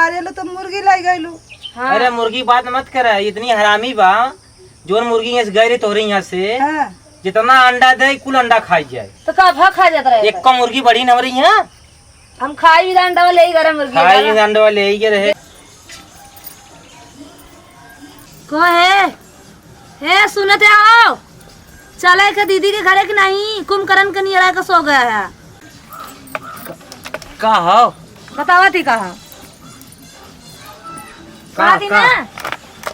दुआरे लो तो मुर्गी लाई गईलू। हाँ। अरे मुर्गी बात मत कर, इतनी हरामी बा जोन मुर्गी यहाँ से गए रही तोहरे यहाँ से। हाँ। जितना अंडा दे कुल अंडा खाई जाए तो का भाग खा जाता रहे। एक कम मुर्गी बड़ी न रही है। हम खाई भी अंडा वाले ही करे मुर्गी खाई भी अंडा वाले ही के रहे। को है सुनते आओ चले के दीदी के घरे के नहीं कुंभकर्ण के नियरा का सो गया है। का हो बतावा थी कहा ना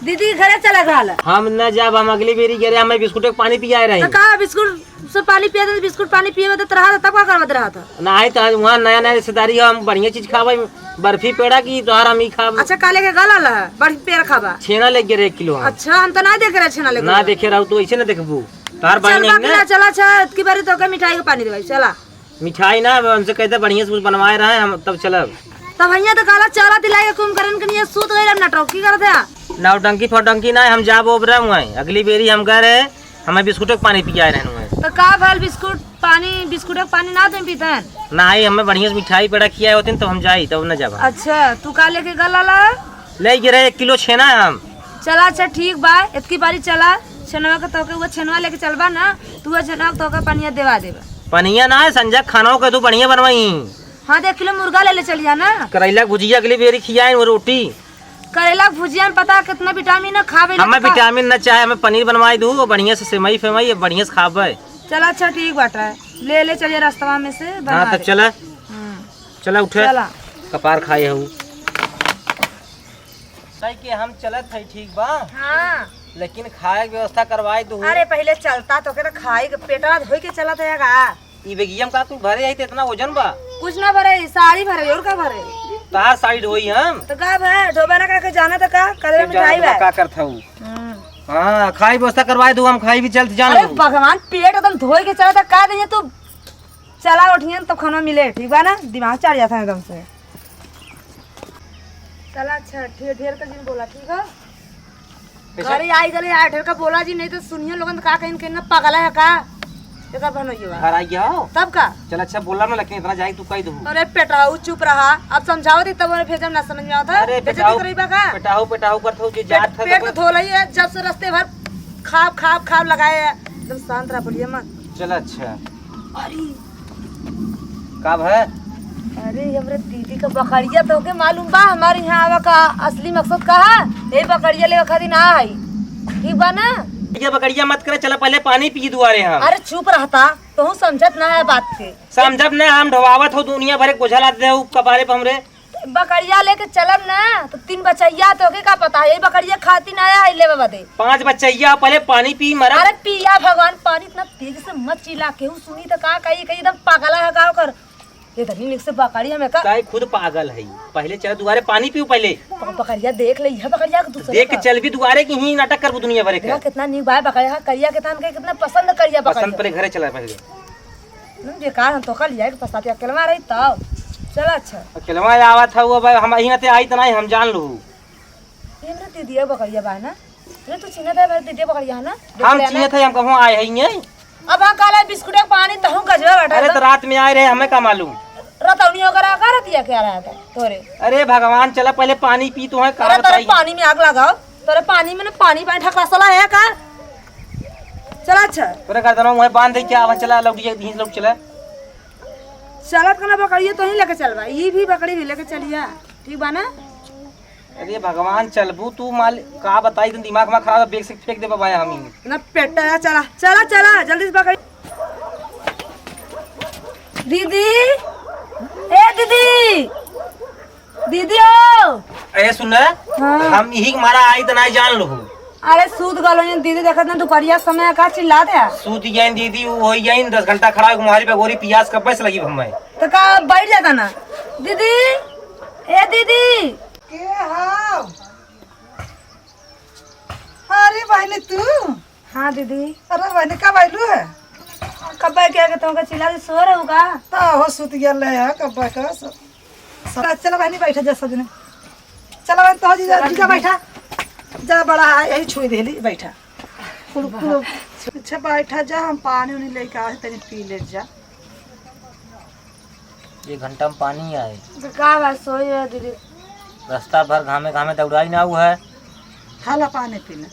दीदी के घरे चला गया। हम न जब हम अगली बेरी गए हमें बिस्कुट पानी पिया रहे। तो कहा बिस्कुट से पानी पिया था, बिस्कुट पानी पिए तो रहा था तब क्या करवत रहा था। नहीं तो वहाँ नया नया रिश्तेदारी हम बढ़िया चीज खावे बर्फी पेड़ा की तोहर हम ही खाब। अच्छा काले के गला है बर्फी पेड़ खाबा छेना ले गए 1 किलो। अच्छा हम तो ना देख रहे छेना ले ना देखे रहो तो ऐसे ना देखबू तार बहन ना चला अच्छा की बारी तो मिठाई का पानी दे चला मिठाई ना हमसे कहते बढ़िया से कुछ बनवाए रहे हम तब चलब। तब भैया तो काला चला दिलाए कुंभकर्ण के लिए सूत गए ना टोकी करते नौटंकी फोटंकी ना हम जाब ओब रहे हुए अगली बेरी हम गए रहे हमें बिस्कुट का पानी पिया रहे। तो का भल बिस्कुट का पानी ना तुम पीते हैं ना ही हमें बढ़िया से मिठाई पेड़ा खिया होते तो हम जाई तब न जाब। अच्छा तू का लेके गला ला ले गिरे 1 किलो छेना हम। चला अच्छा ठीक बा इतनी बारी चला छेनवा का तो वो छेनवा लेके चलबा ना तू छेनवा तो का पानी देवा देबा। पनिया ना है संजय खाना का तू बढ़िया बनवाई। हाँ 1 किलो मुर्गा ले चलिया ना। करेला भुजिया अगली बेरी खियाए वो रोटी करेला भुजिया में पता कितना विटामिन है खावे। हमें विटामिन न चाहे हमें पनीर बनवाई दू बढ़िया से सेमई फेमई बढ़िया से खावे। चला अच्छा ठीक बाटा ले चलिए रास्ता में से। हाँ तब चला चला उठे कपार खाए हूँ के हम चलत है ठीक बा। हाँ लेकिन खाए की व्यवस्था करवाई दू। अरे पहले चलता तो के खाई पेटवा धोई के चला था ई बेगियम का तू भरे आई इतना वजन बा। कुछ ना भरे साड़ी भरे और का भरे तार साइड होई हम तो का भरे ढोबा का जाना तो का कदर मिठाई बा का करता हूँ। हाँ खाई व्यवस्था करवाए दू हम खाई भी चलते जान। अरे भगवान पेट एकदम धोई के चला था का देंगे तू चला उठियन तब खाना मिले ठीक बा ना दिमाग चढ़ जाता है एकदम से। चला अच्छा ढेर का जिन बोला ठीक है अरे आई गले यार ढेर का बोला जी नहीं तो सुनिए लोगन का कहीं कहीं ना पागल है का एकर बनोइए बा घर आई गया हो तब का चल अच्छा बोला ना लेकिन इतना जाए तू कह दू। अरे पेटाऊ चुप रहा अब समझाओ दी तब उन्हें भेजम ना समझ में आता। अरे पेटाऊ पेटाऊ करथौ जे जात था पेट धो लई है जब से रास्ते भर खाब लगाए है एकदम शांत रहा बोलिए मत। चल अच्छा अरे कब है अरे हमरे दीदी का बकरिया तो के मालूम बा हमारे यहाँ आवा का असली मकसद का है ये बकरिया ले खातिर ना आई ठीक बा ना। ये बकरिया मत करे चला पहले पानी पी दुआरे हम। अरे चुप रहता तो समझत ना है बात के समझब ना हम ढवावत हो दुनिया भर गोझा लाद दे कपारे पे हमरे बकरिया लेके चलब ना तो 3 बचैया तो के का पता है ये बकरिया खातिर ना आया ले बाबा दे 5 बचैया पहले पानी पी मरा। अरे पिया भगवान पानी इतना तेज से मत चिल्ला केहू सुनी तो का कही एकदम पागल है का कर ये धनी निक से बकरिया में का खुद पागल है पहले चल दुआरे पानी पीऊ पहले बकरिया देख ले यह बकरिया के दूसरे देख चल भी दुआरे की ही नाटक कर दुनिया भर के कितना नी बाय बकरिया करिया के थान के कितना पसंद करिया बकरिया पसंद पहले घरे चला पहले न बेकार हम तो कल जाए पछताती अकेला रही तब चल अच्छा अकेलवा आवत है वो भाई हम ही नते आई त नहीं हम जान लू ये ना दीदी बकरिया बा ना ये तू चिन्ह दे दीदी बकरिया ना हम चिन्ह थे हम कहूं आए हैं ये अब हां काला बिस्कुट का पानी तहु गजवा बैठा। अरे तो रात में आए रहे हमें का मालूम रतौनी वगैरह का रतिया क्या रहा था तोरे। अरे भगवान चला पहले पानी पी तू है का बताई पानी में आग लगाओ तोरे पानी में ना पानी बैठा कसला है का चला अच्छा तोरे कर दनो मुंह बांध दे क्या आवा चला लौटी धीस लौट चला चलत कना बकरिया तो ही लेके चलबा ये भी बकरी भी लेके चलिया ठीक बा ना। अरे भगवान चलबू तू माल का बताई तुम दिमाग में खराब बेग से फेंक दे बाबा हम ना पेटा चला चला चला जल्दी से बकरी दीदी ए दीदी दीदी ओ ए सुन हम यही मारा आई तो नहीं जान लू। अरे सूत गलो दीदी देखत ना दोपहरिया समय का चिल्ला दे सूत जाइन दीदी वो हो जाइन 10 घंटा खड़ा तुम्हारी पे गोरी प्याज कब पैसे लगी हमें तो का बैठ जाता ना दीदी ए दीदी के हां अरे बहनी तू। हाँ दीदी अरे बहनी कब आइलू है कब क्या के तुमका चिल्ला दे सो रहे हो का ता हो सुत गेल है कब का चल बहनी बैठा जा सजने चल बहन तो जी बैठा जा बड़ा यही छोड़ देली बैठा अच्छा बैठा जा हम पानी उनी लेके आए तनी पी ले जा 1 घंटा में पानी आए तो का बात सोई है दीदी रास्ता भर घामे घामे दौड़ाई ना हुआ है। हाला पानी पीना।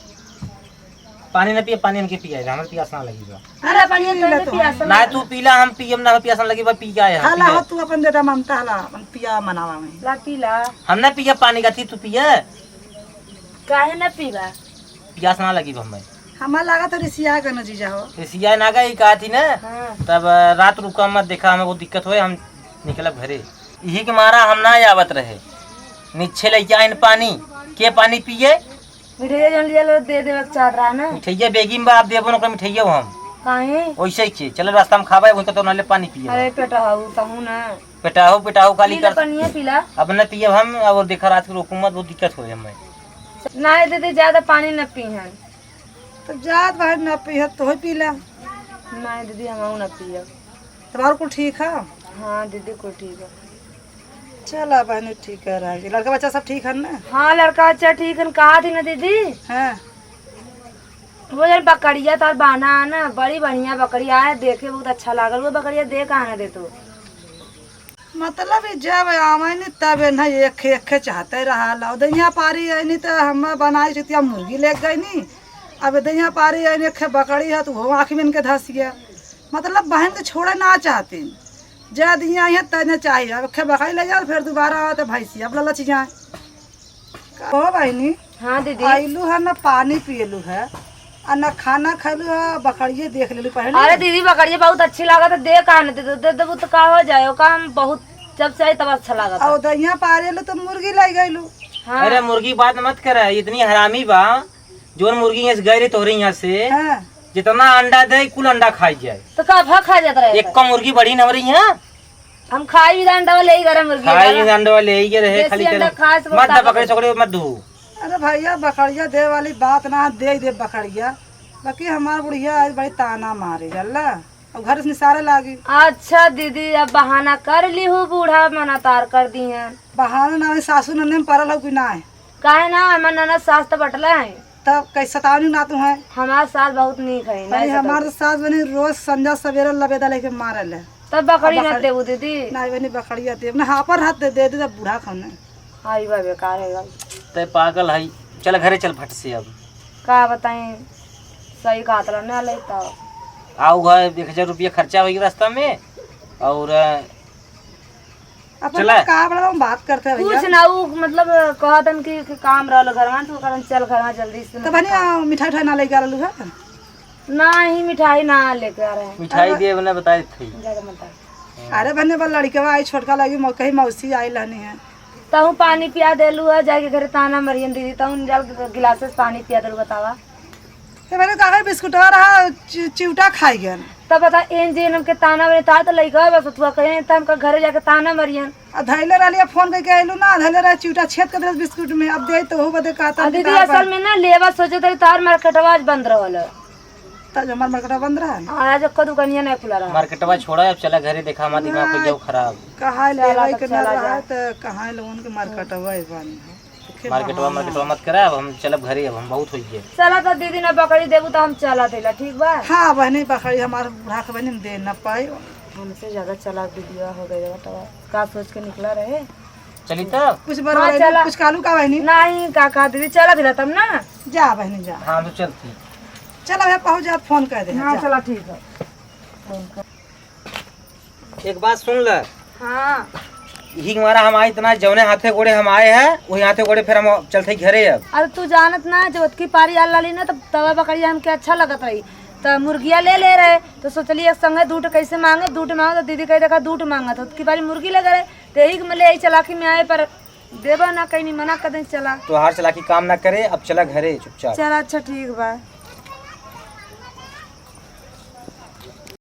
पानी न पिए, पानी इनके पिया हमें प्यास ना लगी बा। अरे पानी तो पियासा ना तू पीला हम पियम ना प्यास ना लगी बा, पी जाए हाला हो तू अपन बेटा ममता हाला अपन पिया मनावा में। ला पीला। हम ना पिया पानी का थी, तू पिया काहे न पीबा? प्यास ना लगी बा हमें। हमारा लगा तो रिसिया का न जीजा हो। रिसिया ना गई कहा थी ना। हाँ। तब रात रुका मत, देखा हमें बहुत दिक्कत हुए, हम निकलब घरे। यही के मारा हम ना आवत रहे। नीचे लेके आइन पानी के पानी पिए। मिठाई जन लिया लो दे देवे के चाह रहा ना। मिठाइया बेगिम बा, आप देबो न मिठाइया हम काहे? वैसे ही चल रास्ता में खावे वही तो नाले पानी पिए। अरे पेटा हाउ तहु ना। पेटाहो काली पीला कर पानी पीला। अब न पिए हम। और देखा रात की हुकूमत बहुत दिक्कत हुई हमें। ना दीदी ज्यादा पानी न पीहन। तो जात बाहर न पी तो ही पीला। ना दीदी हम न पियब। तुम्हारा को ठीक है? हाँ दीदी को ठीक है। चला बहनी ठीक है रह। लड़का बच्चा सब ठीक है ना? हाँ लड़का अच्छा ठीक है। कहा थी ना दीदी हाँ वो यार बकरिया तार बाना ना, बड़ी बढ़िया बकरिया है, देखे बहुत अच्छा लागल। वो बकरिया दे कहाँ दे तो मतलब जब आवे तब न एक चाहते रहा ला दैया पारी आनी तो हम बनाई थी मुर्गी ले गई नी। अब दैया पारी आनी एक बकरी है तो वो आँख में इनके धस गया। मतलब बहन को छोड़े ना चाहती जा दिया है तने चाहिए। अब बकरी ले जाओ फिर दोबारा आओ तो भैंसी अब ललच जाए। हो बहनी हाँ दीदी आइलू है न पानी पियलू है और न खाना खैलू है, बकरिए देख लेलू पहले। अरे दीदी बकरिया बहुत अच्छी लगा तो दे कहा न दे दे तो का हो जाए काम बहुत जब से आई तब अच्छा लगा था। और दैया पारेलू तो मुर्गी ले गईलू। हाँ। अरे मुर्गी बात मत करे, इतनी हरामी बा। जोन मुर्गी यहाँ से गई रही तोहरे यहाँ से हाँ जितना अंडा दे कुल अंडा खाई जाए। तो का खा जाता रहे? एक का मुर्गी बड़ी न हो रही है। हम खाई भी अंडा वाले ही गरम मुर्गी खाई अंडा वाले ही रहे देसी खाली अंडा करे। खाए से मत बहुत पकड़े छोकरे मत धू। अरे भैया बकरिया दे वाली बात ना दे बकरिया। बाकी हमारा बुढ़िया आज बड़ी ताना मारे जल्ला और घर से निसारे लागी। अच्छा दीदी अब बहाना कर ली हूँ, बूढ़ा मना तार कर दी है। बहाना ना सासू नन्हे में पड़ल हो कि ना है काहे ना हमार ननद सास तो बटला है। तब कैसे सतावनी ना तू है। हमार सास बहुत नीक है भाई नहीं हमारे तो सास बनी रोज संजा सवेरे लबेदा लेके मारल है। तब बकरी न देबू दीदी। ना बनी बकरिया दे ना हापर हाथ दे दे बूढ़ा खाने। आई बा बेकार है ते पागल है। चल घरे चल फट से। अब का बताएं सही कातला ना लेता आओ घर 1000 रुपया खर्चा होगी रास्ता में। और अपन चला। का बड़ा हम बात करते हैं कुछ भैया। ना वो मतलब कहतन कि काम रहल घर में तो कहन चल घर में जल्दी से। तो बनी मिठाई उठाई ना लेके आलू है। ना ही मिठाई ना लेके आ रहे हैं। मिठाई दिए बने बताई थी। जगह मत अरे बने बल लड़के आई छोटका लगी कहीं मौसी आई लहनी है। तहु पानी पिया देलू है जाके घरे ताना मरियन दीदी तहु जल गिलास से पानी पिया देलू बतावा। मैंने कहा बिस्कुटवा रहा चिवटा खाई गया। तब बता एन जी के ताना मरे ता तो लइका बस तुआ कहे त हमका घरे जाके ताना मरियन। धैले रही फोन करके आइलू ना धैले रहा चिवटा छेद कर बिस्कुट में। अब दे तो हो बदे कहता दीदी असल में ना लेवा सोचे थे तार मार्केटवा आज बंद रहल। तब हमार मार्केट बंद रहा है। आज का दुकानिया नहीं खुला रहा। मार्केटवा छोड़ा अब चला घरे। देखा हमारा दिमाग को जाओ खराब। कहाँ ले के ना रहा है तो कहाँ लोगों के मार्केट मार्केटवा मत करा। अब हम चलब घरे। अब हम बहुत हो गए। चला तो दीदी ना बकरी देबू तो हम चला देला ठीक बा। हाँ बहनी बकरी हमारे बूढ़ा के बहनी दे न पाई। हमसे ज्यादा चला दीदी हो गई का सोच के निकला रहे। चली तब कुछ बड़ा चला। कुछ कालू का बहनी नहीं काका दीदी चला दिला तब ना। जा बहनी जा। हाँ तो चलती। चलो भैया पहुँच जा फोन कर दे। हाँ चला ठीक है। एक बात सुन ल। हाँ यही हमारा हम आए इतना जौने हाथे गोड़े हम आए हैं वही हाथे गोड़े फिर हम चलते घरे। अब अरे तू जानत ना जब की पारी आल लाली ना तब तवा बकरी हमके अच्छा लगत रही तो मुर्गिया ले रहे तो सोचली एक संगे दूध कैसे मांगे। दूध मांगो तो दीदी कही देखा दूध मांगा तो की पारी मुर्गी लगे रहे तो यही में ले चलाकी में आए पर देवा ना कहीं नहीं मना कर दे चला। तो हार चला की काम ना करे। अब चला घरे चुपचाप। चला अच्छा ठीक बा।